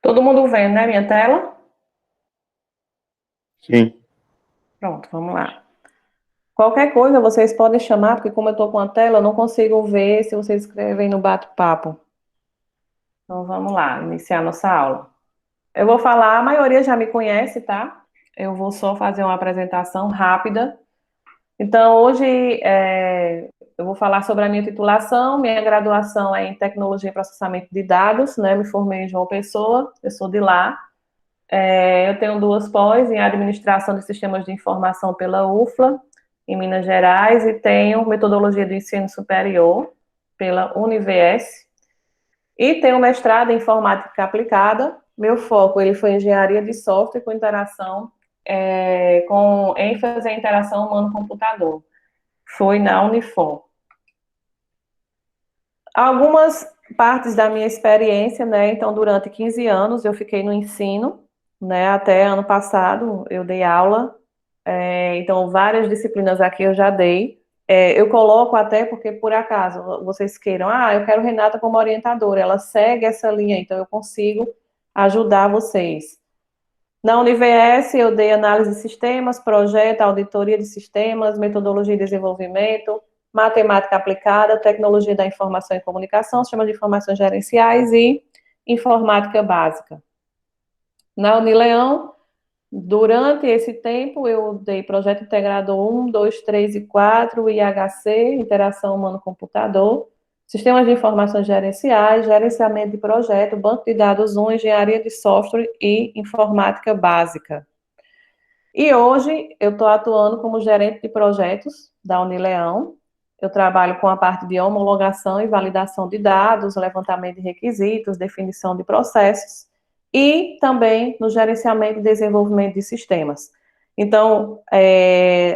Todo mundo vendo, né, minha tela? Sim. Pronto, vamos lá. Qualquer coisa vocês podem chamar, porque como eu estou com a tela, eu não consigo ver se vocês escrevem no bate-papo. Então vamos lá, iniciar nossa aula. Eu vou falar, a maioria já me conhece, tá? Eu vou só fazer uma apresentação rápida. Então, hoje eu vou falar sobre a minha titulação. Minha graduação é em Tecnologia e Processamento de Dados, né? Me formei em João Pessoa, eu sou de lá. Eu tenho duas pós em Administração de Sistemas de Informação pela UFLA, em Minas Gerais, e tenho Metodologia do Ensino Superior pela Univers, e tenho mestrado em Informática Aplicada. Meu foco ele foi em Engenharia de Software com interação, com ênfase em interação humano-computador. Foi na Unifor. Algumas partes da minha experiência, né? Então, durante 15 anos eu fiquei no ensino, né? Até ano passado eu dei aula. Então, várias disciplinas aqui eu já dei. Eu coloco até porque, por acaso, vocês queiram, eu quero Renata como orientadora, ela segue essa linha, então eu consigo ajudar vocês. Na Univers, eu dei análise de sistemas, projeto, auditoria de sistemas, metodologia de desenvolvimento, matemática aplicada, tecnologia da informação e comunicação, sistema de informações gerenciais e informática básica. Na Unileão, durante esse tempo, eu dei projeto integrador 1, 2, 3 e 4, IHC, interação humano-computador, sistemas de informações gerenciais, gerenciamento de projeto, banco de dados 1, engenharia de software e informática básica. E hoje eu estou atuando como gerente de projetos da Unileão. Eu trabalho com a parte de homologação e validação de dados, levantamento de requisitos, definição de processos e também no gerenciamento e desenvolvimento de sistemas. Então,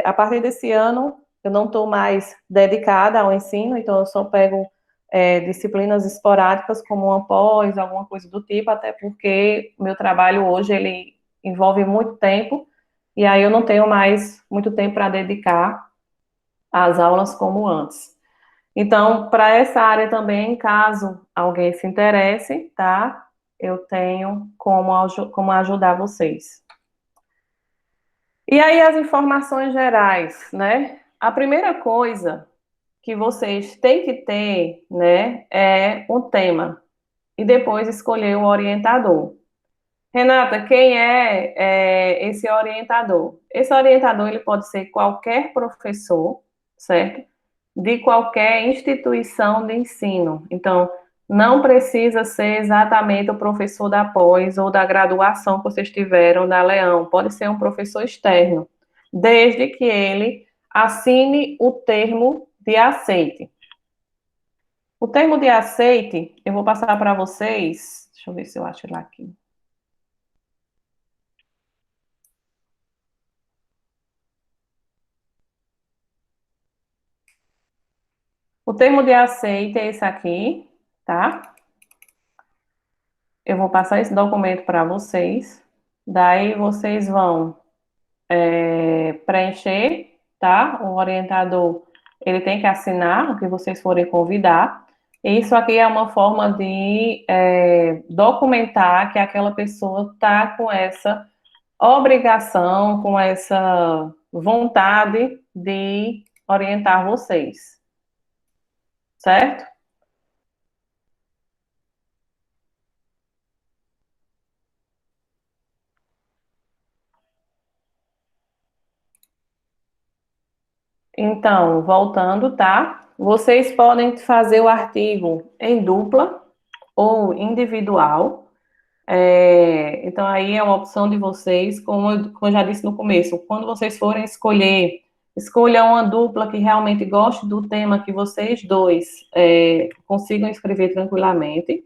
a partir desse ano, eu não estou mais dedicada ao ensino, então eu só pego disciplinas esporádicas, como uma pós, alguma coisa do tipo, até porque o meu trabalho hoje, ele envolve muito tempo, e aí eu não tenho mais muito tempo para dedicar às aulas como antes. Então, para essa área também, caso alguém se interesse, tá? Eu tenho como ajudar vocês. E aí as informações gerais, né? A primeira coisa que vocês têm que ter, né, é um tema. E depois escolher o orientador. Renata, quem é esse orientador? Esse orientador ele pode ser qualquer professor, certo? De qualquer instituição de ensino. Então, não precisa ser exatamente o professor da pós ou da graduação que vocês tiveram da Leão. Pode ser um professor externo, desde que ele assine o termo de aceite. O termo de aceite, eu vou passar para vocês. Deixa eu ver se eu acho ele aqui. O termo de aceite é esse aqui, tá? Eu vou passar esse documento para vocês. Daí vocês vão preencher, tá? O orientador, ele tem que assinar o que vocês forem convidar. E isso aqui é uma forma de documentar que aquela pessoa está com essa obrigação, com essa vontade de orientar vocês, certo? Então, voltando, tá? Vocês podem fazer o artigo em dupla ou individual. Então, aí é uma opção de vocês, como eu já disse no começo, quando vocês forem escolher, escolha uma dupla que realmente goste do tema que vocês dois consigam escrever tranquilamente.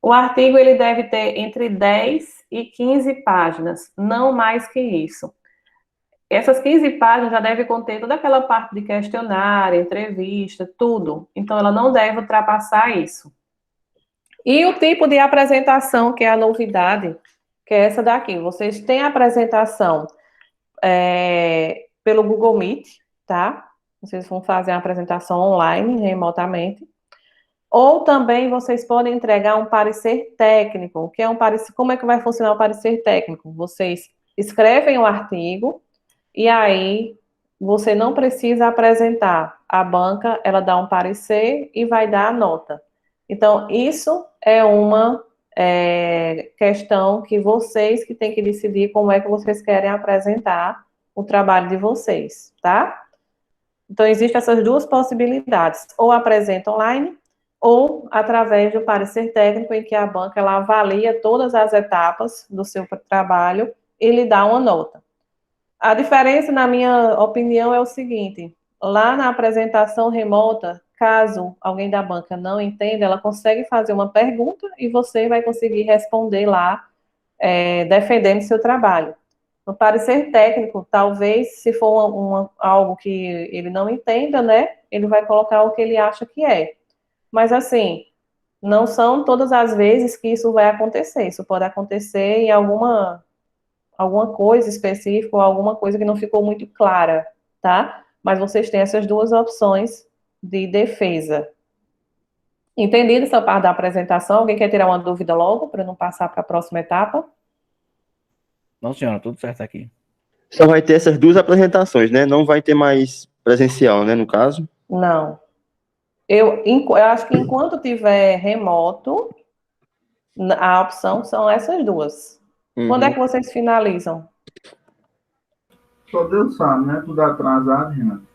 O artigo ele deve ter entre 10 e 15 páginas, não mais que isso. Essas 15 páginas já devem conter toda aquela parte de questionário, entrevista, tudo. Então, ela não deve ultrapassar isso. E o tipo de apresentação, que é a novidade, que é essa daqui. Vocês têm a apresentação pelo Google Meet, tá? Vocês vão fazer a apresentação online, remotamente. Ou também vocês podem entregar um parecer técnico, que é um parecer, como é que vai funcionar o parecer técnico? Vocês escrevem o artigo e aí você não precisa apresentar. A banca, ela dá um parecer e vai dar a nota. Então, isso é uma questão que vocês que têm que decidir como é que vocês querem apresentar o trabalho de vocês, tá? Então, existem essas duas possibilidades, ou apresenta online, ou através do parecer técnico, em que a banca ela avalia todas as etapas do seu trabalho e lhe dá uma nota. A diferença, na minha opinião, é o seguinte: lá na apresentação remota, caso alguém da banca não entenda, ela consegue fazer uma pergunta e você vai conseguir responder lá, defendendo seu trabalho. No parecer técnico, talvez, se for algo que ele não entenda, né, ele vai colocar o que ele acha que é. Mas, assim, não são todas as vezes que isso vai acontecer. Isso pode acontecer em alguma coisa específica ou alguma coisa que não ficou muito clara, tá? Mas vocês têm essas duas opções de defesa. Entendido essa parte da apresentação? Alguém quer tirar uma dúvida logo, para não passar para a próxima etapa? Não, senhora, tudo certo aqui. Só vai ter essas duas apresentações, né? Não vai ter mais presencial, né, no caso? Não. Eu acho que enquanto tiver remoto, a opção são essas duas. Quando é que vocês finalizam? Só Deus sabe, né? Tudo atrasado, Renato.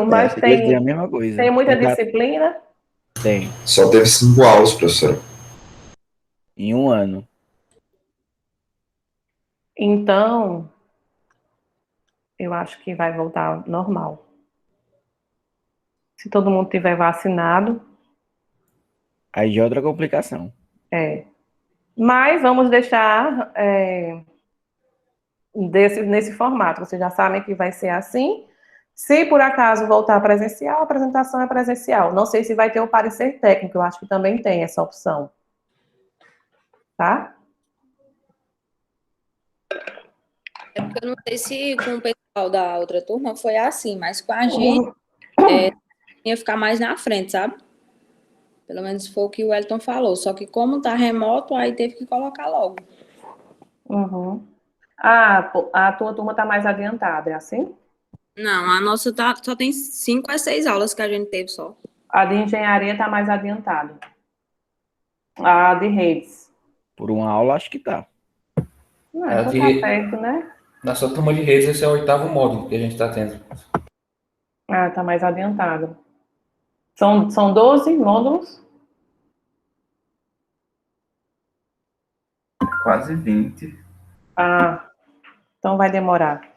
Mas Eu ia dizer a mesma coisa. tem muita disciplina? Tem. Só teve 5 aulas, professora. Em um ano. Então, eu acho que vai voltar normal. Se todo mundo tiver vacinado. Aí já é outra complicação. Mas vamos deixar nesse formato. Vocês já sabem que vai ser assim. Se por acaso voltar presencial, a apresentação é presencial. Não sei se vai ter o parecer técnico, eu acho que também tem essa opção. Tá? É porque eu não sei se com o pessoal da outra turma foi assim, mas com a gente ia ficar mais na frente, sabe? Pelo menos foi o que o Wellington falou. Só que como tá remoto, aí teve que colocar logo. Uhum. A tua turma está mais adiantada, é assim? Não, a nossa só tem 5 a 6 aulas que a gente teve só. A de engenharia está mais adiantada. A de redes. Por uma aula, acho que tá. Não, então tá perto, né? Na sua turma de redes, esse é o 8º módulo que a gente está tendo. Ah, tá mais adiantado. São 12 módulos? Quase 20. Ah, então vai demorar.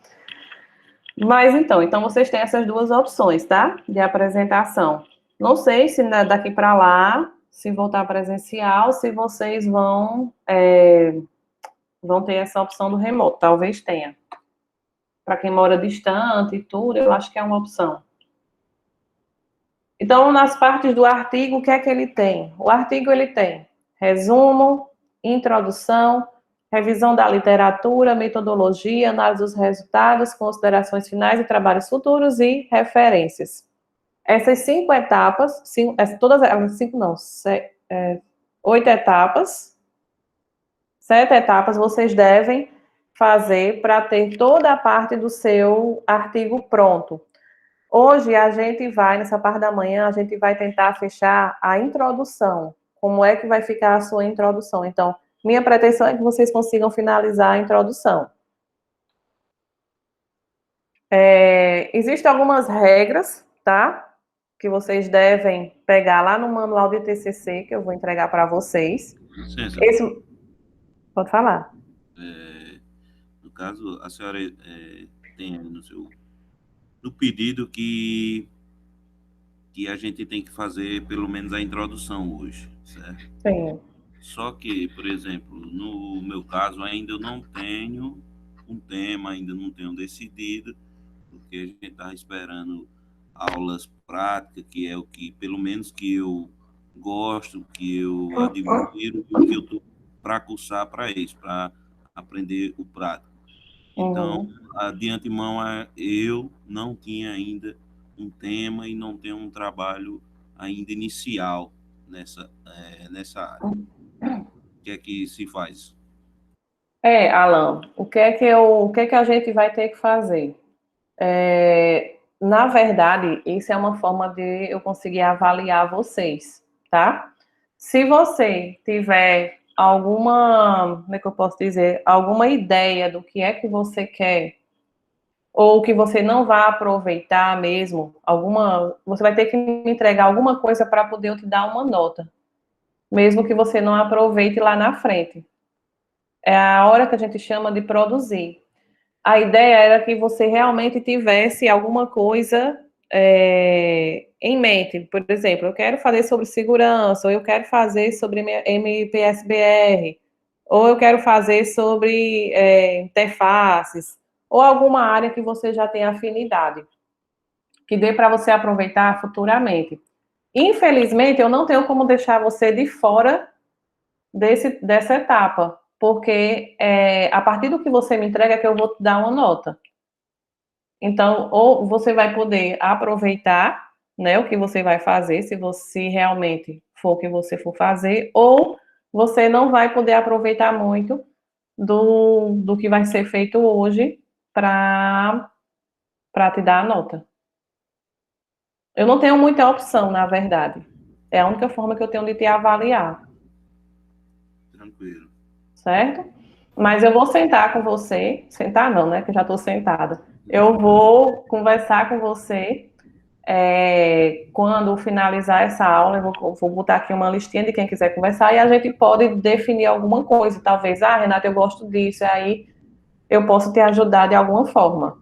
Mas então vocês têm essas duas opções, tá? De apresentação. Não sei se daqui para lá, se voltar presencial, se vocês vão ter essa opção do remoto. Talvez tenha. Para quem mora distante e tudo, eu acho que é uma opção. Então, nas partes do artigo, o que é que ele tem? O artigo, ele tem resumo, introdução, revisão da literatura, metodologia, análise dos resultados, considerações finais e trabalhos futuros e referências. Essas 5 etapas, todas elas, 5 não, 8 etapas, 7 etapas vocês devem fazer para ter toda a parte do seu artigo pronto. Hoje, a gente vai, nessa parte da manhã, a gente vai tentar fechar a introdução. Como é que vai ficar a sua introdução? Então, minha pretensão é que vocês consigam finalizar a introdução. Existem algumas regras, tá? Que vocês devem pegar lá no manual de TCC, que eu vou entregar para vocês. Pode falar. No caso, a senhora tem no pedido que a gente tem que fazer pelo menos a introdução hoje, certo? Sim. Só que, por exemplo, no meu caso, ainda eu não tenho um tema, ainda não tenho decidido, porque a gente está esperando aulas práticas, que é o que, pelo menos, que eu gosto, que eu admiro, e que eu estou para cursar para isso, para aprender o prático. Então, de antemão, eu não tinha ainda um tema e não tenho um trabalho ainda inicial nessa área. O que é que se faz? Alan, o que é que a gente vai ter que fazer? Na verdade, isso é uma forma de eu conseguir avaliar vocês, tá? Se você tiver alguma, como é que eu posso dizer, alguma ideia do que é que você quer, ou que você não vai aproveitar mesmo, você vai ter que me entregar alguma coisa para poder eu te dar uma nota, mesmo que você não aproveite lá na frente. É a hora que a gente chama de produzir. A ideia era que você realmente tivesse alguma coisa em mente. Por exemplo, eu quero fazer sobre segurança, ou eu quero fazer sobre MPSBR, ou eu quero fazer sobre interfaces, ou alguma área que você já tem afinidade, que dê para você aproveitar futuramente. Infelizmente, eu não tenho como deixar você de fora dessa etapa, porque a partir do que você me entrega é que eu vou te dar uma nota. Então, ou você vai poder aproveitar, né, o que você vai fazer, se realmente for o que você for fazer, ou você não vai poder aproveitar muito do que vai ser feito hoje para te dar a nota. Eu não tenho muita opção, na verdade. É a única forma que eu tenho de te avaliar. Tranquilo. Certo? Mas eu vou sentar com você, sentar não, né, que eu já estou sentada. Eu vou conversar com você quando finalizar essa aula, eu vou botar aqui uma listinha de quem quiser conversar e a gente pode definir alguma coisa, talvez, Renata, eu gosto disso, e aí eu posso te ajudar de alguma forma,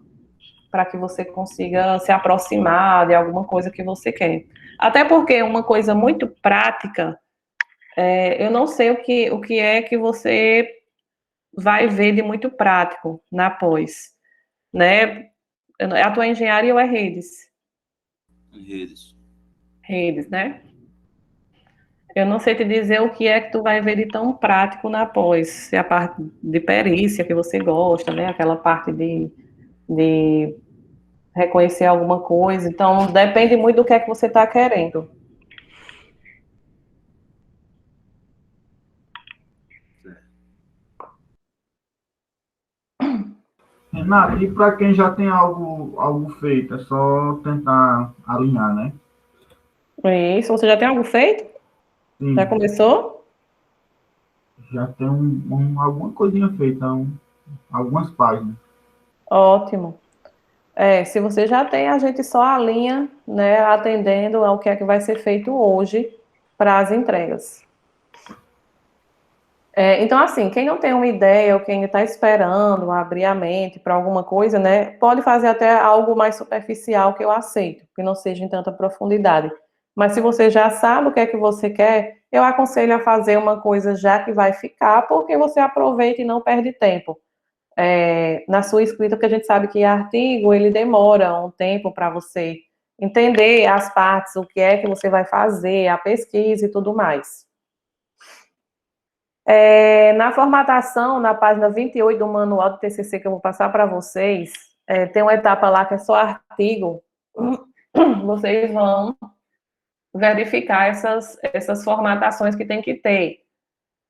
para que você consiga se aproximar de alguma coisa que você quer. Até porque uma coisa muito prática, eu não sei o que é que você vai ver de muito prático na pós, né? A tua engenharia ou é redes? Redes. Redes, né? Eu não sei te dizer o que é que tu vai ver de tão prático na pós, se é a parte de perícia que você gosta, né? Aquela parte de reconhecer alguma coisa. Então, depende muito do que é que você está querendo. Renato, e para quem já tem algo feito, é só tentar alinhar, né? Isso, você já tem algo feito? Sim, Já começou? já tem alguma coisinha feita, algumas páginas. Ótimo. Se você já tem, a gente só alinha, né, atendendo ao que é que vai ser feito hoje para as entregas. Então, assim, quem não tem uma ideia ou quem está esperando abrir a mente para alguma coisa, né, pode fazer até algo mais superficial que eu aceito, que não seja em tanta profundidade. Mas se você já sabe o que é que você quer, eu aconselho a fazer uma coisa já que vai ficar, porque você aproveita e não perde tempo. Na sua escrita, porque a gente sabe que artigo, ele demora um tempo para você entender as partes, o que é que você vai fazer, a pesquisa e tudo mais. Na formatação, na página 28 do manual do TCC que eu vou passar para vocês, tem uma etapa lá que é só artigo. Vocês vão verificar essas formatações que tem que ter.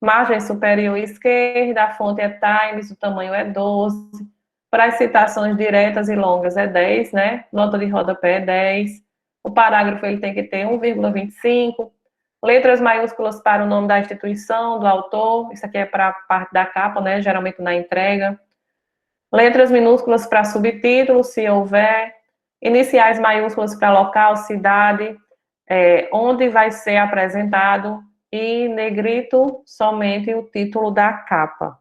Margem superior esquerda, a fonte é Times, o tamanho é 12. Para as citações diretas e longas é 10, né? Nota de rodapé é 10. O parágrafo ele tem que ter 1,25. Letras maiúsculas para o nome da instituição, do autor. Isso aqui é para a parte da capa, né? Geralmente na entrega. Letras minúsculas para subtítulo, se houver. Iniciais maiúsculas para local, cidade, onde vai ser apresentado. E negrito somente o título da capa.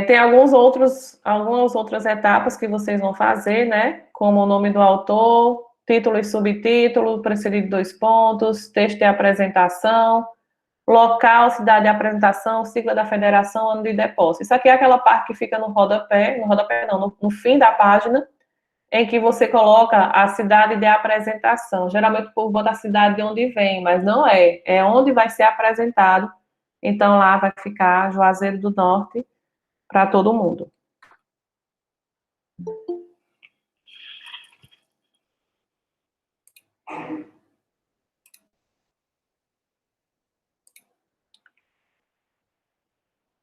Tem algumas outras etapas que vocês vão fazer, né? Como o nome do autor, título e subtítulo, precedido de 2 pontos, texto de apresentação, local, cidade de apresentação, sigla da federação, ano de depósito. Isso aqui é aquela parte que fica no rodapé não, no fim da página, em que você coloca a cidade de apresentação. Geralmente o povo bota a cidade de onde vem, mas não é. É onde vai ser apresentado. Então, lá vai ficar Juazeiro do Norte para todo mundo.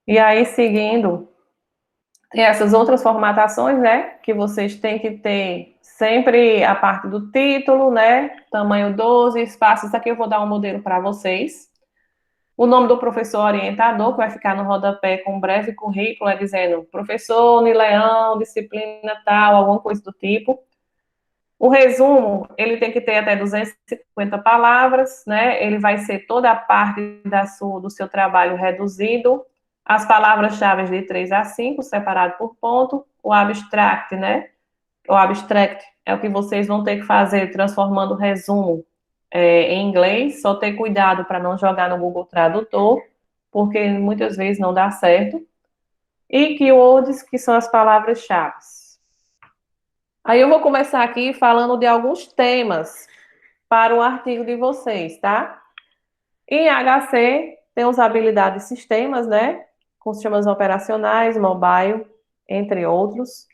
E aí, seguindo, tem essas outras formatações, né? Que vocês têm que ter sempre a parte do título, né? Tamanho 12, espaços. Aqui eu vou dar um modelo para vocês. O nome do professor orientador, que vai ficar no rodapé com um breve currículo, é dizendo professor Nileão, disciplina tal, alguma coisa do tipo. O resumo, ele tem que ter até 250 palavras, né? Ele vai ser toda a parte do seu trabalho reduzido. As palavras-chave de 3 a 5, separado por ponto. O abstract, né? O abstract é o que vocês vão ter que fazer, transformando o resumo em inglês. Só ter cuidado para não jogar no Google Tradutor, porque muitas vezes não dá certo. E keywords, que são as palavras-chave. Aí eu vou começar aqui falando de alguns temas para o artigo de vocês, tá? Em HC, tem usabilidade de sistemas, né? Com sistemas operacionais, mobile, entre outros.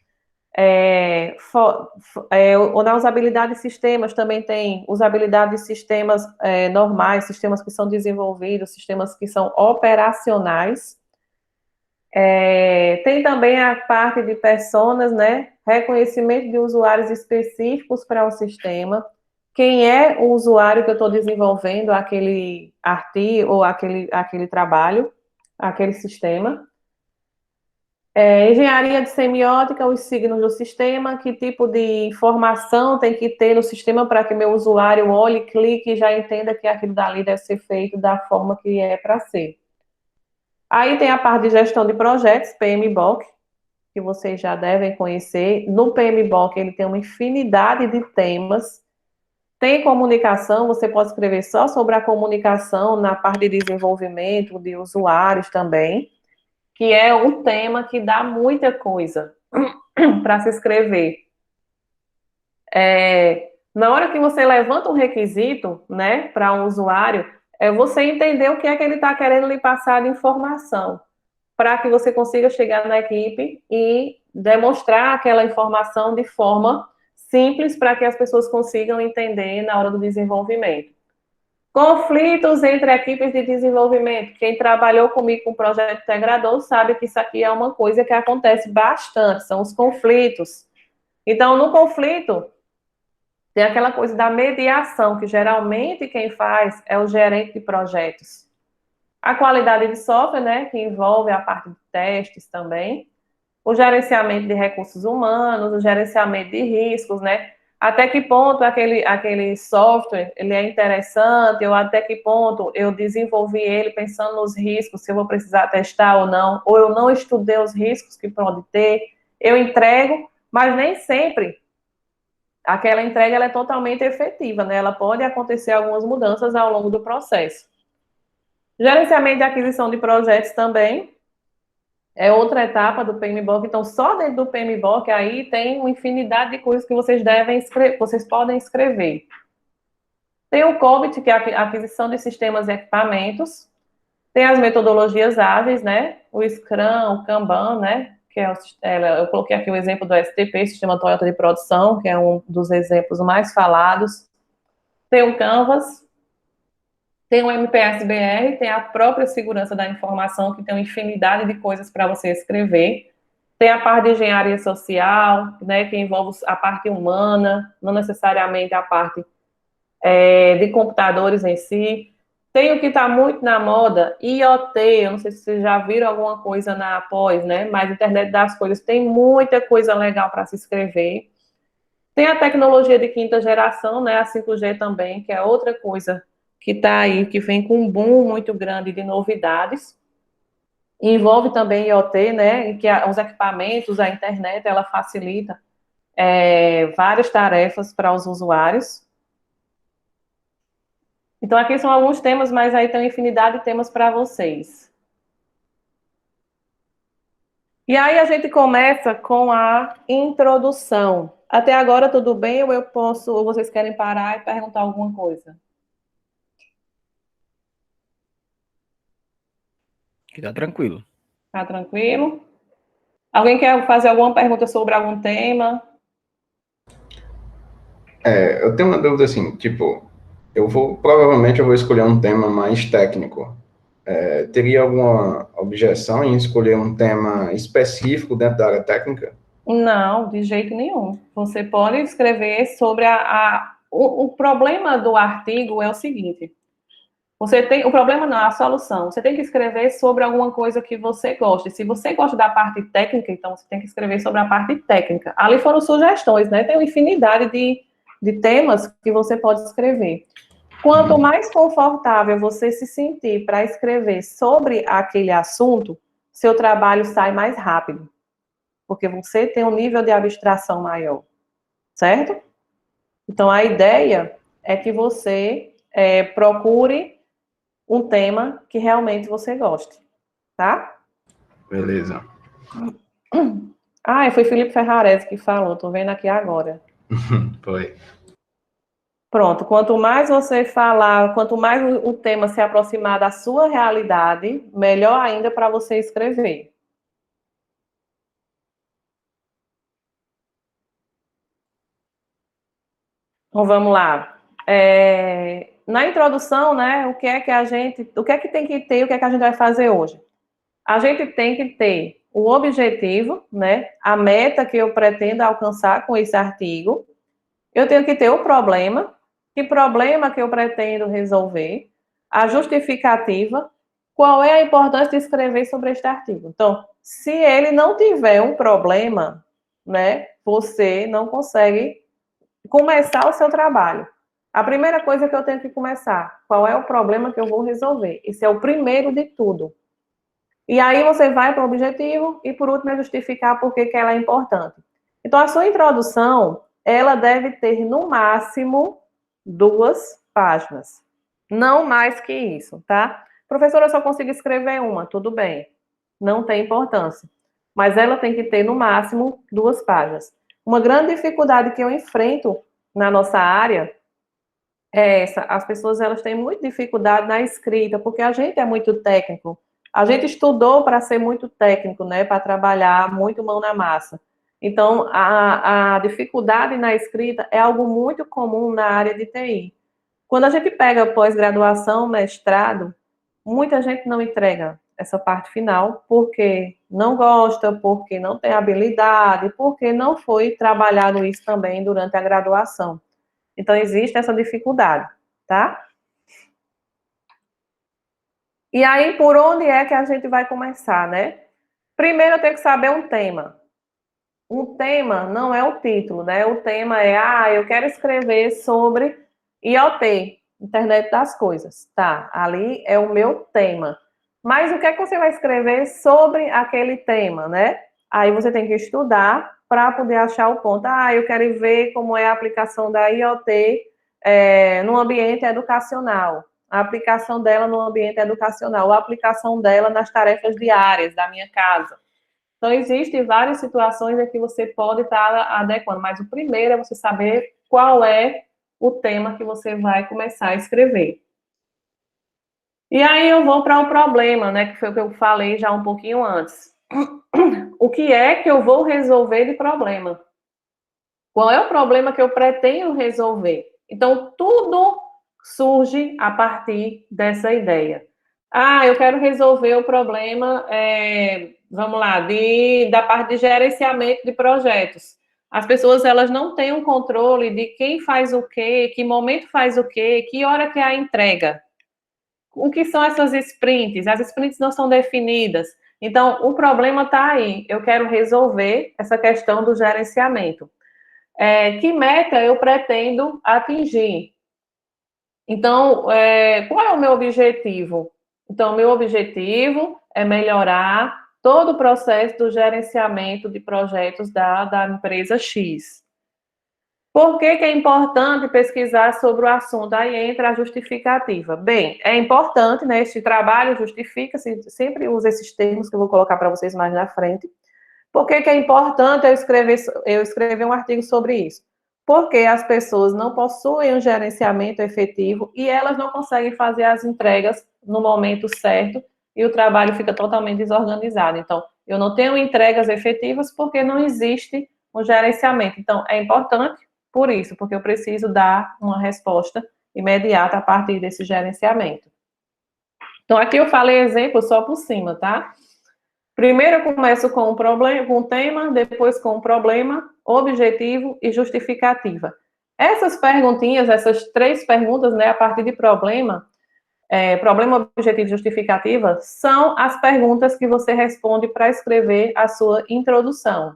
Na usabilidade de sistemas também tem usabilidade de sistemas normais, sistemas que são desenvolvidos, sistemas que são operacionais. Tem também a parte de personas, né? Reconhecimento de usuários específicos para o sistema. Quem é o usuário que eu estou desenvolvendo aquele artigo ou aquele trabalho, aquele sistema. Engenharia de semiótica, os signos do sistema, que tipo de informação tem que ter no sistema para que meu usuário olhe, clique e já entenda que aquilo dali deve ser feito da forma que é para ser. Aí tem a parte de gestão de projetos, PMBOK, que vocês já devem conhecer. No PMBOK ele tem uma infinidade de temas. Tem comunicação, você pode escrever só sobre a comunicação na parte de desenvolvimento de usuários também, que é um tema que dá muita coisa para se escrever. Na hora que você levanta um requisito, né, para um usuário, você entender o que é que ele está querendo lhe passar de informação, para que você consiga chegar na equipe e demonstrar aquela informação de forma simples para que as pessoas consigam entender na hora do desenvolvimento. Conflitos entre equipes de desenvolvimento. Quem trabalhou comigo com o projeto integrador sabe que isso aqui é uma coisa que acontece bastante, são os conflitos. Então, no conflito, tem aquela coisa da mediação, que geralmente quem faz é o gerente de projetos. A qualidade de software, né, que envolve a parte de testes também. O gerenciamento de recursos humanos, o gerenciamento de riscos, né? Até que ponto aquele software ele é interessante, ou até que ponto eu desenvolvi ele pensando nos riscos, se eu vou precisar testar ou eu não estudei os riscos que pode ter, eu entrego, mas nem sempre aquela entrega ela é totalmente efetiva, né? Ela pode acontecer algumas mudanças ao longo do processo. Gerenciamento de aquisição de projetos também é outra etapa do PMBOK. Então, só dentro do PMBOK aí tem uma infinidade de coisas que vocês podem escrever. Tem o COBIT, que é a aquisição de sistemas e equipamentos. Tem as metodologias ágeis, né? O Scrum, o Kanban, né? Eu coloquei aqui o exemplo do STP, Sistema Toyota de Produção, que é um dos exemplos mais falados. Tem o Canvas. Tem o MPSBR, tem a própria segurança da informação, que tem uma infinidade de coisas para você escrever. Tem a parte de engenharia social, né, que envolve a parte humana, não necessariamente a parte de computadores em si. Tem o que está muito na moda, IoT, eu não sei se vocês já viram alguma coisa na pós, né, mas Internet das Coisas tem muita coisa legal para se escrever. Tem a tecnologia de quinta geração, né, a 5G também, que é outra coisa que está aí, que vem com um boom muito grande de novidades. Envolve também IoT, né, em que os equipamentos, a internet, ela facilita várias tarefas para os usuários. Então, aqui são alguns temas, mas aí tem uma infinidade de temas para vocês. E aí a gente começa com a introdução. Até agora tudo bem ou vocês querem parar e perguntar alguma coisa? Que tá tranquilo. Tá tranquilo? Alguém quer fazer alguma pergunta sobre algum tema? Eu tenho uma dúvida assim, tipo, provavelmente eu vou escolher um tema mais técnico. Teria alguma objeção em escolher um tema específico dentro da área técnica? Não, de jeito nenhum. Você pode escrever sobre o problema do artigo é o seguinte. O problema não, a solução. Você tem que escrever sobre alguma coisa que você goste. Se você gosta da parte técnica, então você tem que escrever sobre a parte técnica. Ali foram sugestões, né? Tem uma infinidade de temas que você pode escrever. Quanto mais confortável você se sentir para escrever sobre aquele assunto, seu trabalho sai mais rápido. Porque você tem um nível de abstração maior. Certo? Então, a ideia é que você procure um tema que realmente você goste, tá? Beleza. Foi Felipe Ferrarese que falou, tô vendo aqui agora. Foi. Pronto, quanto mais você falar, quanto mais o tema se aproximar da sua realidade, melhor ainda para você escrever. Então, vamos lá. Na introdução, né, o que é que tem que ter, o que é que a gente vai fazer hoje? A gente tem que ter o objetivo, né, a meta que eu pretendo alcançar com esse artigo. Eu tenho que ter o problema, que problema que eu pretendo resolver, a justificativa, qual é a importância de escrever sobre este artigo. Então, se ele não tiver um problema, né, você não consegue começar o seu trabalho. A primeira coisa que eu tenho que começar, qual é o problema que eu vou resolver? Esse é o primeiro de tudo. E aí você vai para o objetivo e, por último, é justificar por que ela é importante. Então, a sua introdução, ela deve ter, no máximo, 2 páginas. Não mais que isso, tá? Professora, eu só consigo escrever uma. Tudo bem. Não tem importância. Mas ela tem que ter, no máximo, 2 páginas. Uma grande dificuldade que eu enfrento na nossa área é essa. As pessoas, elas têm muita dificuldade na escrita, porque a gente é muito técnico. A gente estudou para ser muito técnico, né? Para trabalhar muito mão na massa. Então, a dificuldade na escrita é algo muito comum na área de TI. Quando a gente pega pós-graduação, mestrado, muita gente não entrega essa parte final porque não gosta, porque não tem habilidade, porque não foi trabalhado isso também durante a graduação. Então, existe essa dificuldade, tá? E aí, por onde é que a gente vai começar, né? Primeiro, eu tenho que saber um tema. Um tema não é o título, né? O tema é, eu quero escrever sobre IoT, Internet das Coisas. Tá, ali é o meu tema. Mas o que é que você vai escrever sobre aquele tema, né? Aí você tem que estudar para poder achar o ponto. Eu quero ver como é a aplicação da IoT no ambiente educacional. A aplicação dela no ambiente educacional, a aplicação dela nas tarefas diárias da minha casa. Então, existem várias situações em que você pode estar adequando, mas o primeiro é você saber qual é o tema que você vai começar a escrever. E aí eu vou para o problema, né, que foi o que eu falei já um pouquinho antes. O que é que eu vou resolver de problema? Qual é o problema que eu pretendo resolver? Então, tudo surge a partir dessa ideia. Eu quero resolver o problema, vamos lá, da parte de gerenciamento de projetos. As pessoas, elas não têm um controle de quem faz o quê, que momento faz o quê, que hora que é a entrega. O que são essas sprints? As sprints não são definidas. Então, o problema está aí. Eu quero resolver essa questão do gerenciamento. Que meta eu pretendo atingir? Então, qual é o meu objetivo? Então, meu objetivo é melhorar todo o processo do gerenciamento de projetos da empresa X. Por que é importante pesquisar sobre o assunto? Aí entra a justificativa. Bem, é importante, né? Este trabalho justifica-se, sempre uso esses termos que eu vou colocar para vocês mais na frente. Por que é importante eu escrever um artigo sobre isso? Porque as pessoas não possuem um gerenciamento efetivo e elas não conseguem fazer as entregas no momento certo e o trabalho fica totalmente desorganizado. Então, eu não tenho entregas efetivas porque não existe um gerenciamento. Então, é importante, por isso, porque eu preciso dar uma resposta imediata a partir desse gerenciamento. Então, aqui eu falei exemplo só por cima, tá? Primeiro eu começo com o problema, com o tema, depois com o problema, objetivo e justificativa. Essas perguntinhas, essas 3 perguntas, né, a partir de problema, problema, objetivo e justificativa, são as perguntas que você responde para escrever a sua introdução.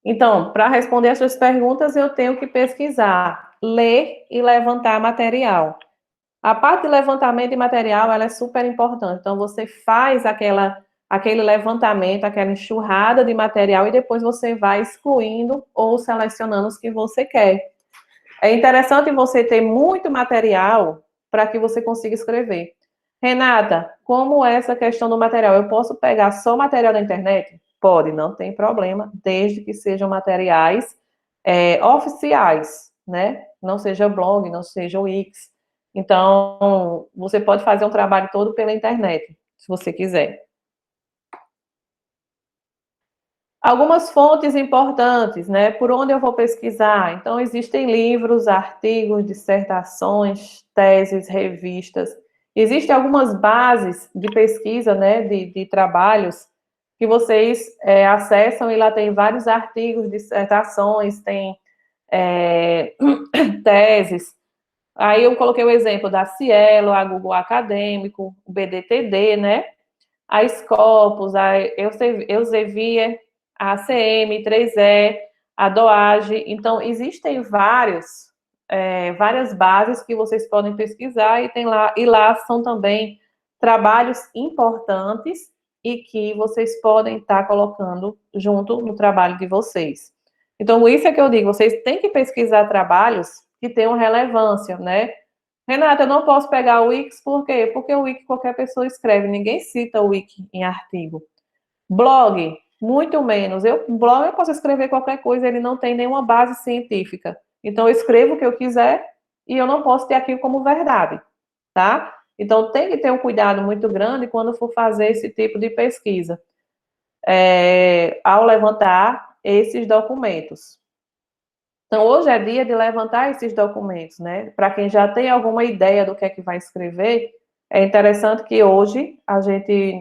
Então, para responder essas perguntas, eu tenho que pesquisar, ler e levantar material. A parte de levantamento de material, ela é super importante. Então, você faz aquele levantamento, aquela enxurrada de material e depois você vai excluindo ou selecionando os que você quer. É interessante você ter muito material para que você consiga escrever. Renata, como é essa questão do material? Eu posso pegar só material da internet? Pode, não tem problema, desde que sejam materiais oficiais, né? Não seja blog, não seja Wix. Então, você pode fazer um trabalho todo pela internet, se você quiser. Algumas fontes importantes, né? Por onde eu vou pesquisar? Então, existem livros, artigos, dissertações, teses, revistas. Existem algumas bases de pesquisa, né? De trabalhos que vocês acessam e lá tem vários artigos, dissertações, tem teses. Aí eu coloquei o exemplo da Cielo, a Google Acadêmico, o BDTD, né? A Scopus, a Elsevier, a ACM, 3E, a DOAGE. Então, existem várias bases que vocês podem pesquisar e lá são também trabalhos importantes e que vocês podem estar colocando junto no trabalho de vocês. Então, isso é que eu digo, vocês têm que pesquisar trabalhos que tenham relevância, né? Renata, eu não posso pegar o Wix, por quê? Porque o Wix qualquer pessoa escreve, ninguém cita o Wix em artigo. Blog, muito menos. Blog eu posso escrever qualquer coisa, ele não tem nenhuma base científica. Então, eu escrevo o que eu quiser e eu não posso ter aquilo como verdade, tá? Então, tem que ter um cuidado muito grande quando for fazer esse tipo de pesquisa, ao levantar esses documentos. Então, hoje é dia de levantar esses documentos, né? Para quem já tem alguma ideia do que é que vai escrever, é interessante que hoje,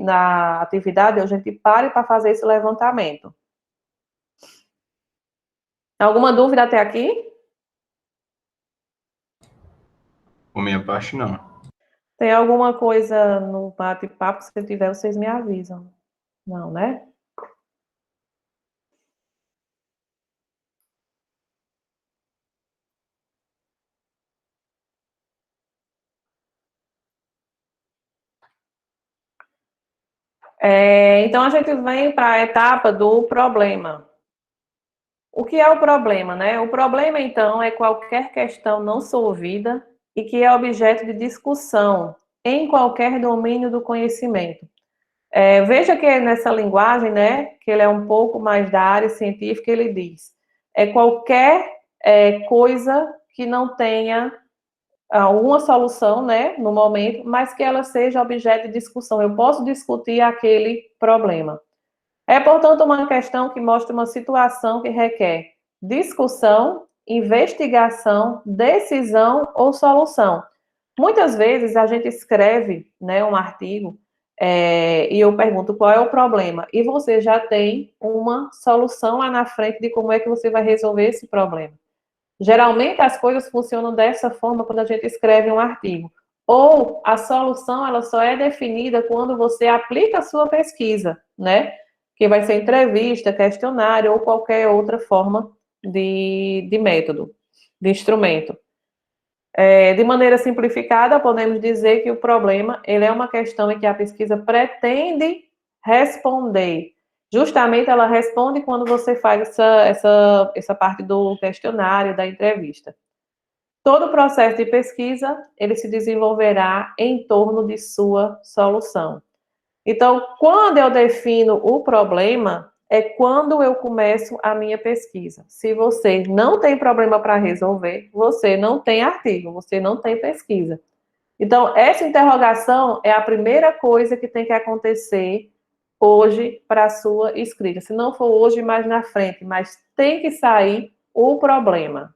na atividade, a gente pare para fazer esse levantamento. Alguma dúvida até aqui? Por minha parte, não. Tem alguma coisa no bate-papo? Se tiver, vocês me avisam. Não, né? Então, a gente vem para a etapa do problema. O que é o problema, né? O problema, então, é qualquer questão não solvida e que é objeto de discussão em qualquer domínio do conhecimento. Veja que nessa linguagem, né, que ele é um pouco mais da área científica, ele diz, qualquer coisa que não tenha uma solução, né, no momento, mas que ela seja objeto de discussão. Eu posso discutir aquele problema. É, portanto, uma questão que mostra uma situação que requer discussão, investigação, decisão ou solução. Muitas vezes a gente escreve, né, um artigo e eu pergunto qual é o problema e você já tem uma solução lá na frente de como é que você vai resolver esse problema. Geralmente as coisas funcionam dessa forma quando a gente escreve um artigo. Ou a solução ela só é definida quando você aplica a sua pesquisa, né? Que vai ser entrevista, questionário ou qualquer outra forma de método, de instrumento. De maneira simplificada, podemos dizer que o problema ele é uma questão em que a pesquisa pretende responder. Justamente ela responde quando você faz essa parte do questionário, da entrevista. Todo o processo de pesquisa, ele se desenvolverá em torno de sua solução. Então, quando eu defino o problema, é quando eu começo a minha pesquisa. Se você não tem problema para resolver, você não tem artigo, você não tem pesquisa. Então, essa interrogação é a primeira coisa que tem que acontecer hoje para a sua escrita. Se não for hoje, mais na frente, mas tem que sair o problema.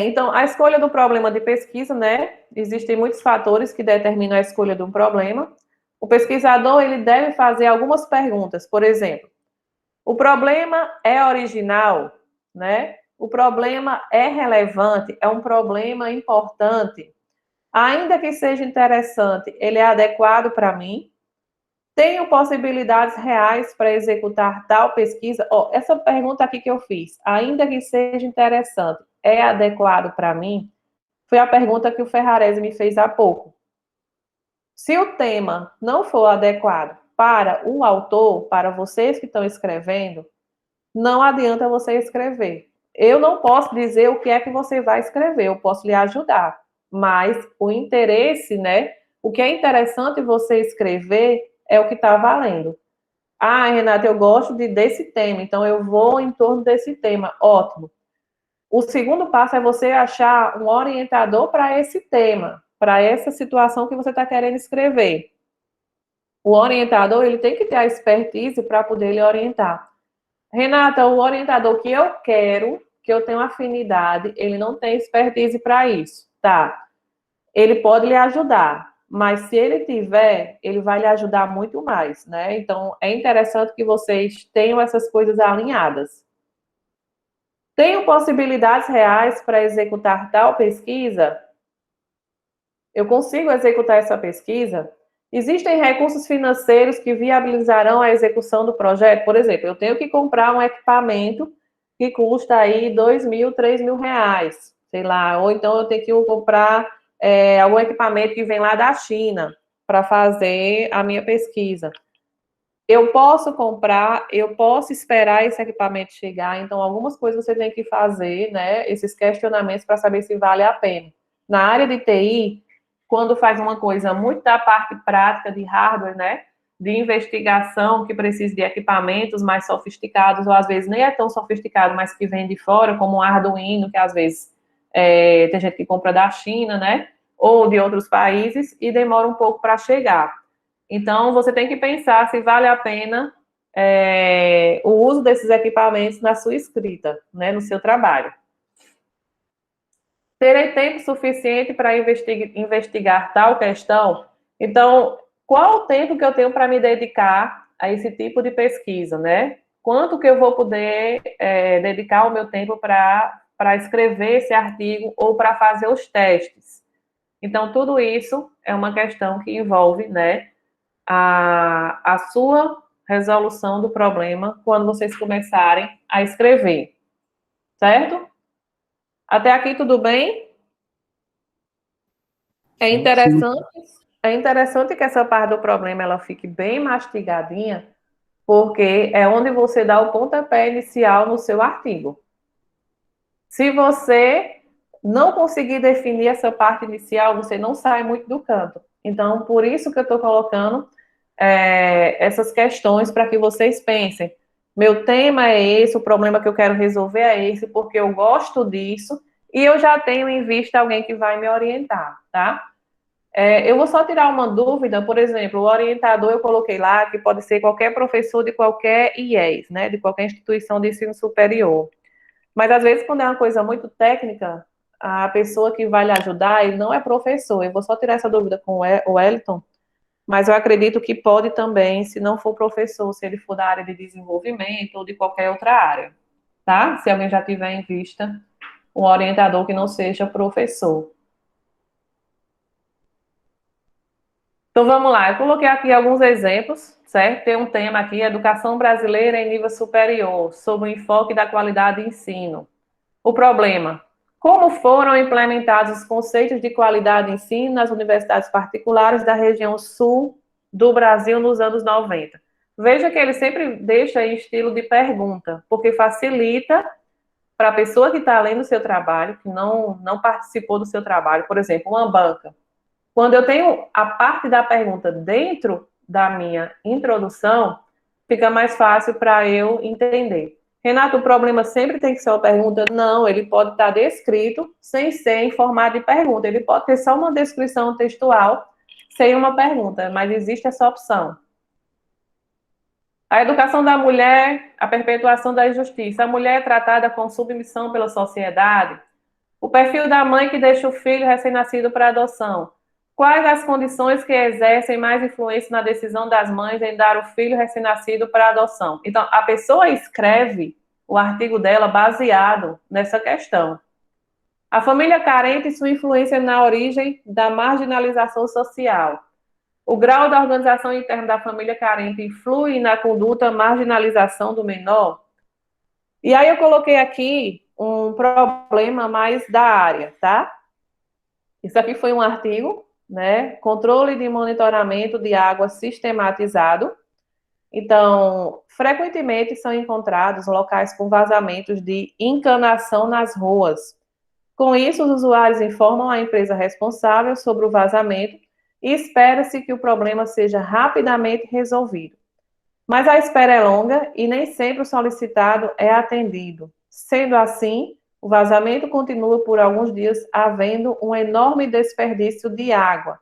Então, a escolha do problema de pesquisa, né? Existem muitos fatores que determinam a escolha de um problema. O pesquisador, ele deve fazer algumas perguntas. Por exemplo, o problema é original, né? O problema é relevante, é um problema importante. Ainda que seja interessante, ele é adequado para mim? Tenho possibilidades reais para executar tal pesquisa? Essa pergunta aqui que eu fiz, ainda que seja interessante, é adequado para mim? Foi a pergunta que o Ferrarese me fez há pouco. Se o tema não for adequado para o autor, para vocês que estão escrevendo, não adianta você escrever. Eu não posso dizer o que é que você vai escrever, eu posso lhe ajudar, mas o interesse, né? O que é interessante você escrever é o que está valendo. Ah, Renata, eu gosto desse tema, então eu vou em torno desse tema. Ótimo. O segundo passo é você achar um orientador para esse tema, para essa situação que você está querendo escrever. O orientador, ele tem que ter a expertise para poder lhe orientar. Renata, o orientador que eu quero, que eu tenho afinidade, ele não tem expertise para isso, tá? Ele pode lhe ajudar, mas se ele tiver, ele vai lhe ajudar muito mais, né? Então, é interessante que vocês tenham essas coisas alinhadas. Tenho possibilidades reais para executar tal pesquisa? Eu consigo executar essa pesquisa? Existem recursos financeiros que viabilizarão a execução do projeto? Por exemplo, eu tenho que comprar um equipamento que custa aí 2.000, 3.000 reais, sei lá, ou então eu tenho que comprar algum equipamento que vem lá da China para fazer a minha pesquisa. Eu posso comprar, eu posso esperar esse equipamento chegar, então algumas coisas você tem que fazer, né, esses questionamentos para saber se vale a pena. Na área de TI, quando faz uma coisa muito da parte prática de hardware, né, de investigação, que precisa de equipamentos mais sofisticados, ou às vezes nem é tão sofisticado, mas que vem de fora, como o Arduino, que às vezes tem gente que compra da China, né, ou de outros países, e demora um pouco para chegar. Então, você tem que pensar se vale a pena o uso desses equipamentos na sua escrita, né, no seu trabalho. Terei tempo suficiente para investigar tal questão? Então, qual o tempo que eu tenho para me dedicar a esse tipo de pesquisa, né? Quanto que eu vou poder dedicar o meu tempo para escrever esse artigo ou para fazer os testes? Então, tudo isso é uma questão que envolve, né, a sua resolução do problema quando vocês começarem a escrever, certo? Até aqui tudo bem? É interessante que essa parte do problema ela fique bem mastigadinha, porque é onde você dá o pontapé inicial no seu artigo. Se você não conseguir definir essa parte inicial, você não sai muito do canto. Então, por isso que eu estou colocando essas questões para que vocês pensem. Meu tema é esse, o problema que eu quero resolver é esse, porque eu gosto disso, e eu já tenho em vista alguém que vai me orientar, tá? Eu vou só tirar uma dúvida, por exemplo, o orientador eu coloquei lá, que pode ser qualquer professor de qualquer IES, né, de qualquer instituição de ensino superior. Mas, às vezes, quando é uma coisa muito técnica, a pessoa que vai lhe ajudar, ele não é professor. Eu vou só tirar essa dúvida com o Wellington, mas eu acredito que pode também, se não for professor, se ele for da área de desenvolvimento ou de qualquer outra área, tá? Se alguém já tiver em vista um orientador que não seja professor. Então, vamos lá. Eu coloquei aqui alguns exemplos, certo? Tem um tema aqui, Educação Brasileira em Nível Superior, sobre o enfoque da qualidade de ensino. O problema: como foram implementados os conceitos de qualidade de ensino nas universidades particulares da região sul do Brasil nos anos 90? Veja que ele sempre deixa em estilo de pergunta, porque facilita para a pessoa que está lendo o seu trabalho, que não participou do seu trabalho, por exemplo, uma banca. Quando eu tenho a parte da pergunta dentro da minha introdução, fica mais fácil para eu entender. Renato, o problema sempre tem que ser uma pergunta? Não, ele pode estar descrito sem ser em formato de pergunta. Ele pode ter só uma descrição textual sem uma pergunta, mas existe essa opção. A educação da mulher, a perpetuação da injustiça. A mulher é tratada com submissão pela sociedade. O perfil da mãe que deixa o filho recém-nascido para adoção. Quais as condições que exercem mais influência na decisão das mães em dar o filho recém-nascido para adoção? Então, a pessoa escreve o artigo dela baseado nessa questão. A família carente e sua influência na origem da marginalização social. O grau da organização interna da família carente influi na conduta marginalização do menor? E aí eu coloquei aqui um problema mais da área, tá? Isso aqui foi um artigo, né? Controle de monitoramento de água sistematizado. Então, frequentemente são encontrados locais com vazamentos de encanação nas ruas. Com isso, os usuários informam a empresa responsável sobre o vazamento e espera-se que o problema seja rapidamente resolvido. Mas a espera é longa e nem sempre o solicitado é atendido. Sendo assim, o vazamento continua por alguns dias, havendo um enorme desperdício de água.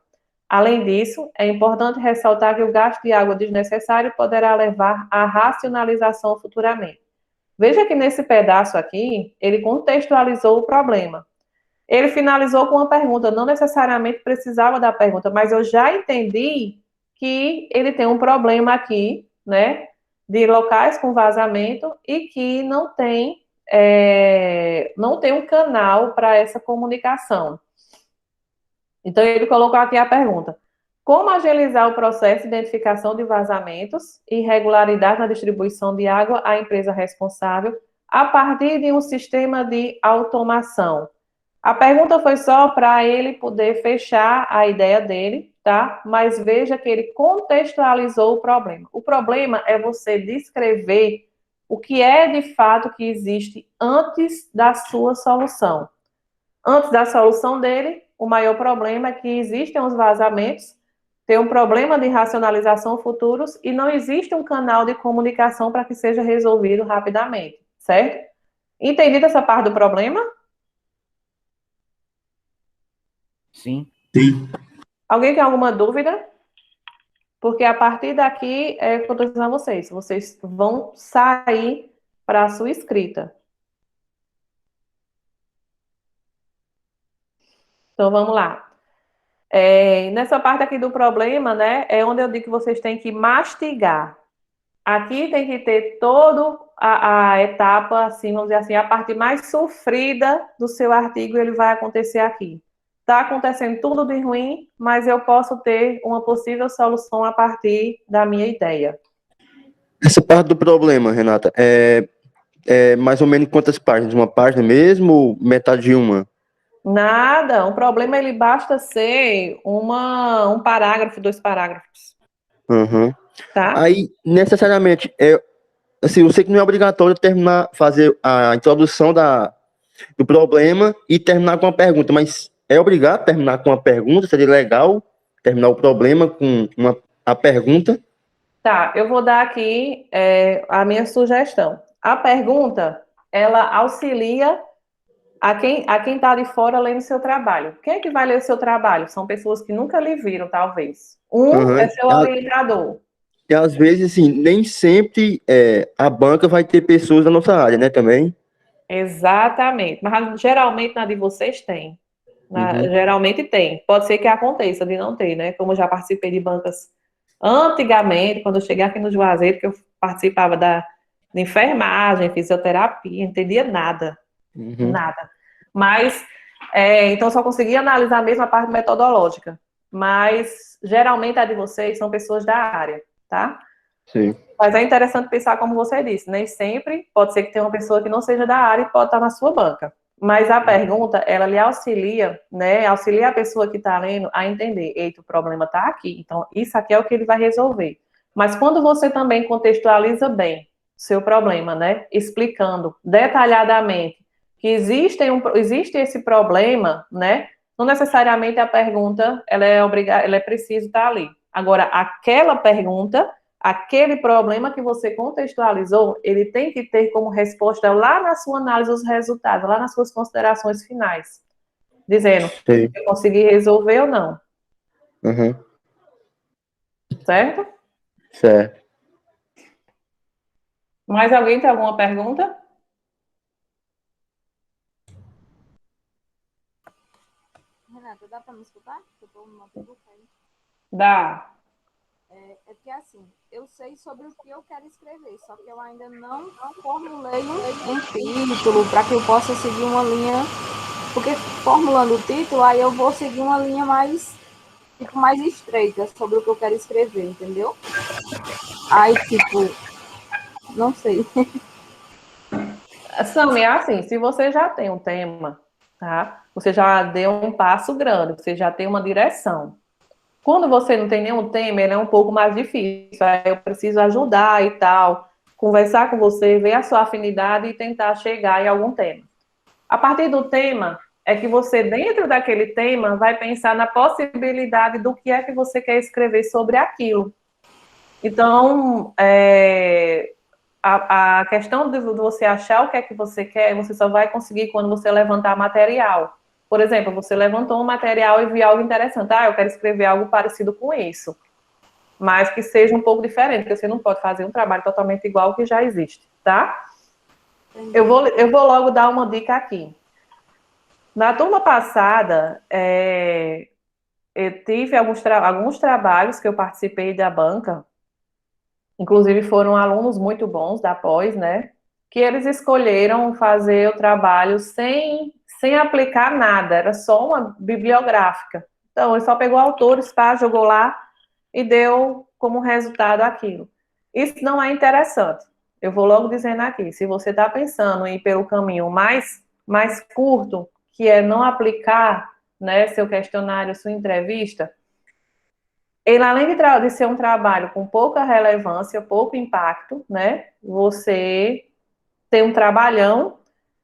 Além disso, é importante ressaltar que o gasto de água desnecessário poderá levar à racionalização futuramente. Veja que nesse pedaço aqui, ele contextualizou o problema. Ele finalizou com uma pergunta, não necessariamente precisava da pergunta, mas eu já entendi que ele tem um problema aqui, né, de locais com vazamento e que não tem um canal para essa comunicação. Então, ele colocou aqui a pergunta: como agilizar o processo de identificação de vazamentos e irregularidade na distribuição de água à empresa responsável a partir de um sistema de automação? A pergunta foi só para ele poder fechar a ideia dele, tá? Mas veja que ele contextualizou o problema. O problema é você descrever o que é de fato que existe antes da sua solução. Antes da solução dele, o maior problema é que existem os vazamentos, tem um problema de racionalização futuros e não existe um canal de comunicação para que seja resolvido rapidamente, certo? Entendido essa parte do problema? Sim. Alguém tem alguma dúvida? Porque a partir daqui é o que eu estou dizendo a vocês. Vocês vão sair para a sua escrita. Então, vamos lá. Nessa parte aqui do problema, né, é onde eu digo que vocês têm que mastigar. Aqui tem que ter toda a etapa, assim, vamos dizer assim, a parte mais sofrida do seu artigo, ele vai acontecer aqui. Está acontecendo tudo de ruim, mas eu posso ter uma possível solução a partir da minha ideia. Essa parte do problema, Renata, é mais ou menos quantas páginas? Uma página mesmo ou metade de uma? Nada, um problema ele basta ser um parágrafo, 2 parágrafos. Uhum. Tá? Aí, necessariamente, assim, eu sei que não é obrigatório fazer a introdução do problema e terminar com uma pergunta, mas é obrigado terminar com uma pergunta? Seria legal terminar o problema com a pergunta? Tá, eu vou dar aqui a minha sugestão. A pergunta, ela auxilia a quem está de fora lendo seu trabalho. Quem é que vai ler o seu trabalho? São pessoas que nunca lhe viram, talvez. Uhum. É seu orientador. E às vezes, assim, nem sempre a banca vai ter pessoas da nossa área, né, também? Exatamente. Mas geralmente na de vocês tem. Uhum. Geralmente tem. Pode ser que aconteça de não ter, né? Como eu já participei de bancas antigamente, quando eu cheguei aqui no Juazeiro, que eu participava de enfermagem, fisioterapia, não entendia nada. Uhum. Nada. Mas, então, só conseguia analisar mesmo a parte metodológica. Mas, geralmente, a de vocês são pessoas da área, tá? Sim. Mas é interessante pensar, como você disse, nem sempre pode ser que tenha uma pessoa que não seja da área e pode estar na sua banca. Mas a pergunta, ela lhe auxilia, né? Auxilia a pessoa que está lendo a entender, eita, o problema está aqui. Então, isso aqui é o que ele vai resolver. Mas quando você também contextualiza bem o seu problema, né? Explicando detalhadamente que existe esse problema, né? Não necessariamente a pergunta, ela é preciso estar ali. Agora, aquela pergunta, aquele problema que você contextualizou, ele tem que ter como resposta lá na sua análise os resultados, lá nas suas considerações finais, dizendo se eu consegui resolver ou não. Uhum. Certo? Certo. Mais alguém tem alguma pergunta? Renata, dá para me escutar? Eu tô numa pergunta aí. Dá. É que assim, eu sei sobre o que eu quero escrever, só que eu ainda não formulei um título para que eu possa seguir uma linha, porque formulando o título, aí eu vou seguir uma linha mais, tipo, mais estreita sobre o que eu quero escrever, entendeu? Aí, tipo, não sei. Sami, é assim, se você já tem um tema, tá? Você já deu um passo grande, você já tem uma direção. Quando você não tem nenhum tema, ele é um pouco mais difícil. Aí eu preciso ajudar e tal, conversar com você, ver a sua afinidade e tentar chegar em algum tema. A partir do tema, é que você, dentro daquele tema, vai pensar na possibilidade do que é que você quer escrever sobre aquilo. Então, a questão de você achar o que é que você quer, você só vai conseguir quando você levantar material. Por exemplo, você levantou um material e viu algo interessante. Ah, eu quero escrever algo parecido com isso, mas que seja um pouco diferente, porque você não pode fazer um trabalho totalmente igual ao que já existe, tá? Eu vou logo dar uma dica aqui. Na turma passada, eu tive alguns trabalhos que eu participei da banca, inclusive foram alunos muito bons da pós, né? Que eles escolheram fazer o trabalho sem aplicar nada, era só uma bibliográfica. Então, ele só pegou autores, pá, jogou lá e deu como resultado aquilo. Isso não é interessante. Eu vou logo dizendo aqui, se você está pensando em ir pelo caminho mais curto, que é não aplicar, né, seu questionário, sua entrevista, ele, além de ser um trabalho com pouca relevância, pouco impacto, né? Você tem um trabalhão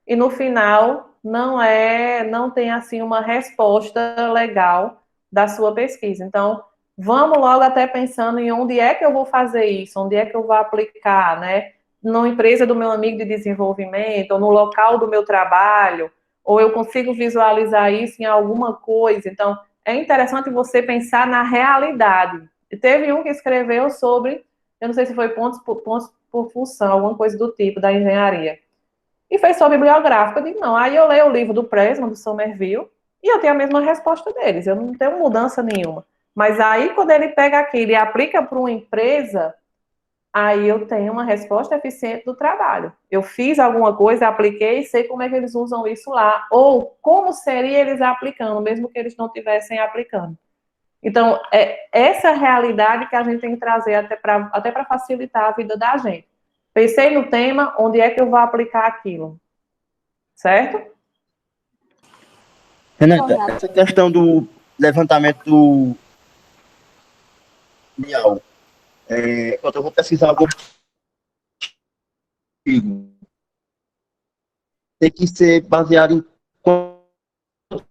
e no final não tem assim uma resposta legal da sua pesquisa. Então, vamos logo até pensando em onde é que eu vou fazer isso, onde é que eu vou aplicar, né? Na empresa do meu amigo de desenvolvimento, ou no local do meu trabalho, ou eu consigo visualizar isso em alguma coisa. Então, é interessante você pensar na realidade. E teve um que escreveu sobre, eu não sei se foi pontos por função, alguma coisa do tipo, da engenharia. E fez só bibliográfico. Eu digo, não. Aí eu leio o livro do Presman, do Somerville, e eu tenho a mesma resposta deles. Eu não tenho mudança nenhuma. Mas aí, quando ele pega aquilo e aplica para uma empresa, aí eu tenho uma resposta eficiente do trabalho. Eu fiz alguma coisa, apliquei e sei como é que eles usam isso lá. Ou como seria eles aplicando, mesmo que eles não estivessem aplicando. Então, é essa realidade que a gente tem que trazer até para facilitar a vida da gente. Pensei no tema, onde é que eu vou aplicar aquilo? Certo? Renata, essa questão do levantamento do material, quando eu vou pesquisar algum artigo, tem que ser baseado em quanto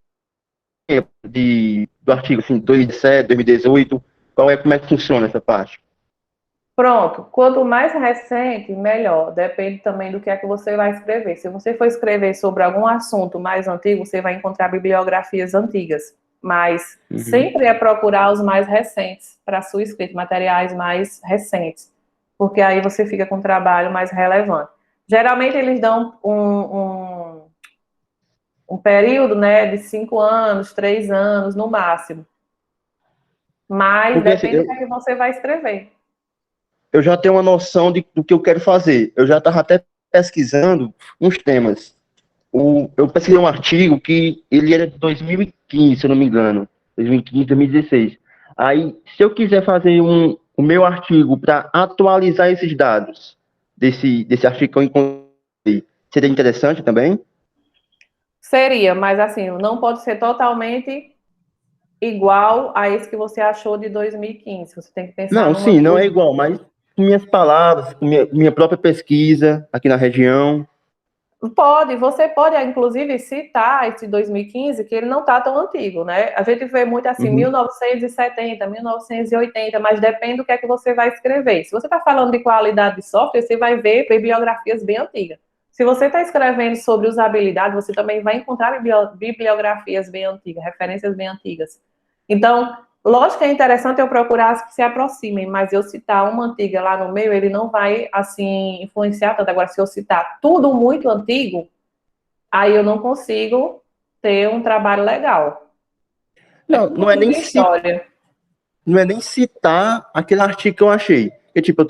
tempo do artigo, assim, 2017, 2018, como é que funciona essa parte? Pronto. Quanto mais recente, melhor. Depende também do que é que você vai escrever. Se você for escrever sobre algum assunto mais antigo, você vai encontrar bibliografias antigas. Mas sempre é procurar os mais recentes para a sua escrita, materiais mais recentes. Porque aí você fica com um trabalho mais relevante. Geralmente eles dão um período, né, de 5 anos, 3 anos, no máximo. Mas Porque assim, depende do que é que você vai escrever. eu já tenho uma noção do que eu quero fazer. Eu já estava até pesquisando uns temas. Eu pesquisei um artigo que ele era de 2015, se eu não me engano. 2015, 2016. Aí, se eu quiser fazer o meu artigo para atualizar esses dados desse artigo que eu encontrei, seria interessante também? Seria, mas assim, não pode ser totalmente igual a esse que você achou de 2015. Você tem que pensar Não, numa sim, não é coisa. igual, mas com minhas palavras, com minha própria pesquisa aqui na região. Você pode, inclusive, citar esse 2015, que ele não está tão antigo, né? A gente vê muito assim, 1970, 1980, mas depende do que é que você vai escrever. Se você está falando de qualidade de software, você vai ver bibliografias bem antigas. Se você está escrevendo sobre usabilidade, você também vai encontrar bibliografias bem antigas, referências bem antigas. Então, Lógico que é interessante eu procurar as que se aproximem, mas eu citar uma antiga lá no meio, ele não vai, assim, influenciar tanto. Agora, se eu citar tudo muito antigo, aí eu não consigo ter um trabalho legal. Não, não é nem História. não é nem citar aquele artigo que eu achei. Porque, tipo,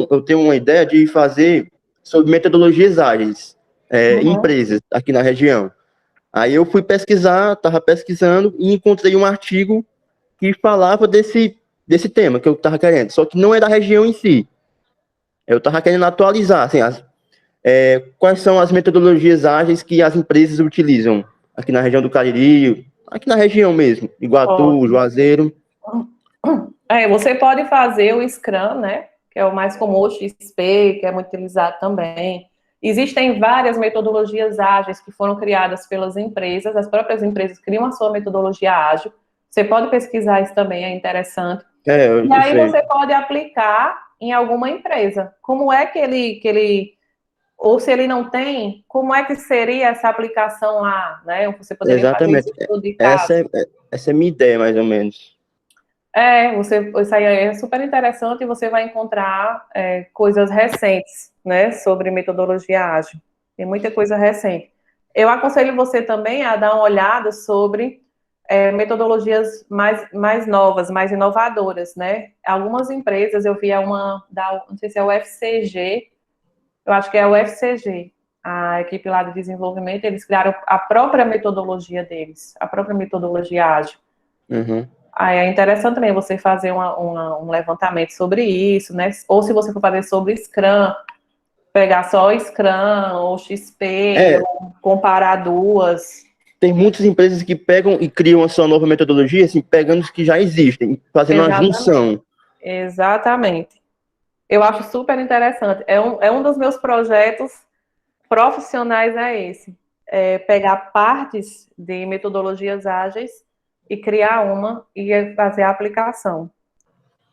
eu tenho uma ideia de fazer sobre metodologias ágeis em empresas aqui na região. Aí eu fui pesquisar, estava pesquisando e encontrei um artigo que falava desse tema que eu estava querendo, só que não é da região em si. Eu estava querendo atualizar, assim, quais são as metodologias ágeis que as empresas utilizam aqui na região do Cariri, aqui na região mesmo, Iguatu, Juazeiro. Você pode fazer o Scrum, né? Que é o mais comum, o XP, que é muito utilizado também. Existem várias metodologias ágeis que foram criadas pelas empresas, as próprias empresas criam a sua metodologia ágil. Você pode pesquisar isso também, é interessante. E aí você pode aplicar em alguma empresa. Como é que ele ou se ele não tem, como é que seria essa aplicação lá, né? Você poderia fazer isso tudo de casa. Essa é a minha ideia, mais ou menos. Isso aí é super interessante e você vai encontrar coisas recentes, né, sobre metodologia ágil. Tem muita coisa recente. Eu aconselho você também a dar uma olhada sobre metodologias mais novas, mais inovadoras, né? Algumas empresas, eu vi não sei se é o FCG, eu acho que é o FCG, a equipe lá de desenvolvimento, eles criaram a própria metodologia deles, a própria metodologia ágil. Uhum. Aí é interessante também você fazer um levantamento sobre isso, né? Ou se você for fazer sobre Scrum, pegar só Scrum ou XP, ou comparar duas. Tem muitas empresas que pegam e criam a sua nova metodologia, assim, pegando os que já existem, fazendo uma junção. Exatamente. Eu acho super interessante. É um dos meus projetos profissionais esse. Pegar partes de metodologias ágeis e criar uma e fazer a aplicação.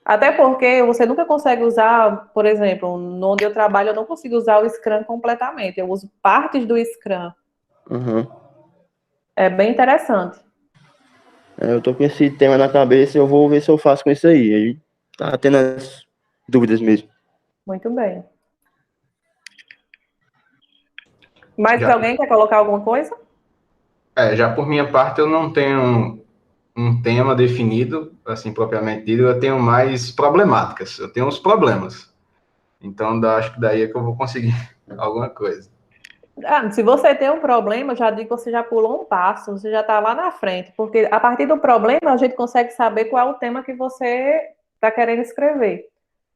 Até porque você nunca consegue usar, por exemplo, onde eu trabalho, eu não consigo usar o Scrum completamente. Eu uso partes do Scrum. Uhum. É bem interessante. Eu tô com esse tema na cabeça e eu vou ver se eu faço com isso aí. Aí tá tendo as dúvidas mesmo. Muito bem. Mais alguém quer colocar alguma coisa? Já por minha parte, eu não tenho um tema definido, assim, propriamente dito, eu tenho mais problemáticas, eu tenho os problemas. Então, acho que daí é que eu vou conseguir alguma coisa. Se você tem um problema, eu já digo que você já pulou um passo, você já está lá na frente, porque a partir do problema a gente consegue saber qual é o tema que você está querendo escrever.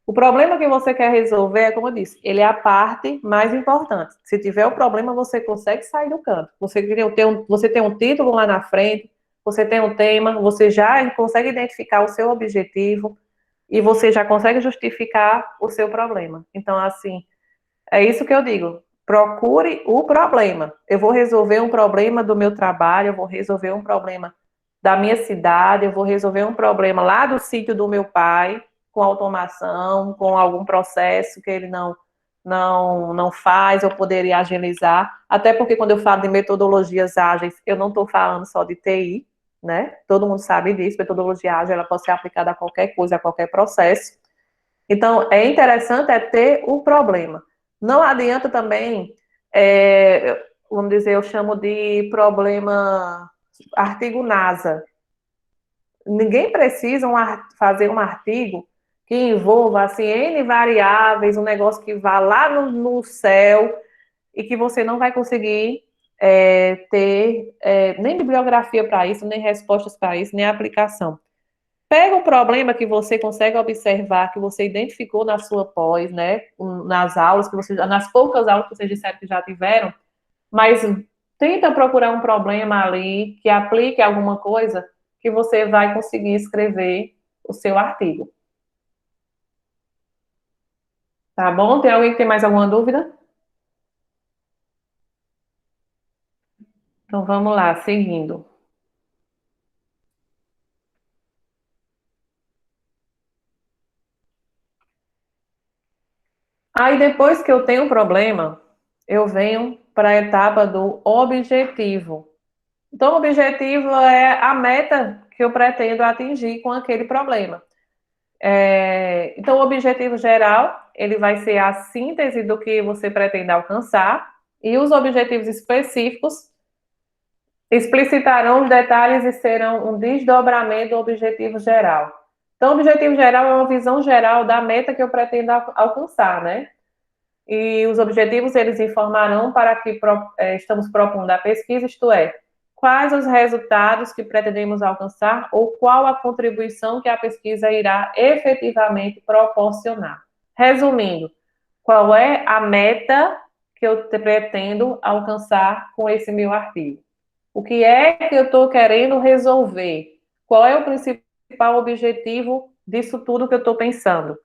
O problema que você quer resolver é, como eu disse, ele é a parte mais importante. Se tiver o problema, você consegue sair do canto. Você tem um título lá na frente, você tem um tema, você já consegue identificar o seu objetivo e você já consegue justificar o seu problema. Então, assim, é isso que eu digo. Procure o problema. Eu vou resolver um problema do meu trabalho, eu vou resolver um problema da minha cidade, eu vou resolver um problema lá do sítio do meu pai, com automação, com algum processo que ele não faz, eu poderia agilizar. Até porque quando eu falo de metodologias ágeis, eu não estou falando só de TI, né? Todo mundo sabe disso, metodologia ágil, ela pode ser aplicada a qualquer coisa, a qualquer processo. Então, é interessante ter o problema. Não adianta também, vamos dizer, eu chamo de problema artigo NASA. Ninguém precisa fazer um artigo que envolva assim, N variáveis, um negócio que vá lá no céu e que você não vai conseguir ter nem bibliografia para isso, nem respostas para isso, nem aplicação. Pega um problema que você consegue observar, que você identificou na sua pós, né? Nas aulas, nas poucas aulas que vocês disseram que já tiveram, mas tenta procurar um problema ali que aplique alguma coisa que você vai conseguir escrever o seu artigo. Tá bom? Tem alguém que tem mais alguma dúvida? Então vamos lá, seguindo. Aí depois que eu tenho um problema, eu venho para a etapa do objetivo. Então, o objetivo é a meta que eu pretendo atingir com aquele problema. Então, o objetivo geral, ele vai ser a síntese do que você pretende alcançar, e os objetivos específicos explicitarão os detalhes e serão um desdobramento do objetivo geral. Então, o objetivo geral é uma visão geral da meta que eu pretendo alcançar, né? E os objetivos, eles informarão para que estamos propondo a pesquisa, isto é, quais os resultados que pretendemos alcançar ou qual a contribuição que a pesquisa irá efetivamente proporcionar. Resumindo, qual é a meta que eu pretendo alcançar com esse meu artigo? O que é que eu estou querendo resolver? Qual é o principal objetivo disso tudo que eu estou pensando?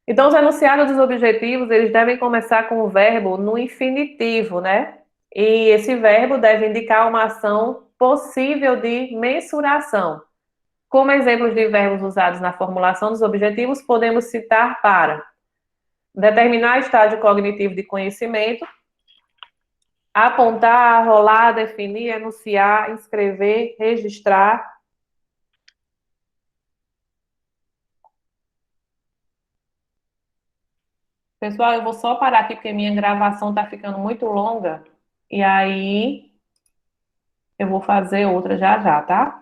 Então, os enunciados dos objetivos, eles devem começar com o verbo no infinitivo, né? E esse verbo deve indicar uma ação possível de mensuração. Como exemplos de verbos usados na formulação dos objetivos, podemos citar para determinar estágio cognitivo de conhecimento, apontar, rolar, definir, enunciar, escrever, registrar. Pessoal, eu vou só parar aqui porque minha gravação está ficando muito longa. E aí, eu vou fazer outra já já, tá?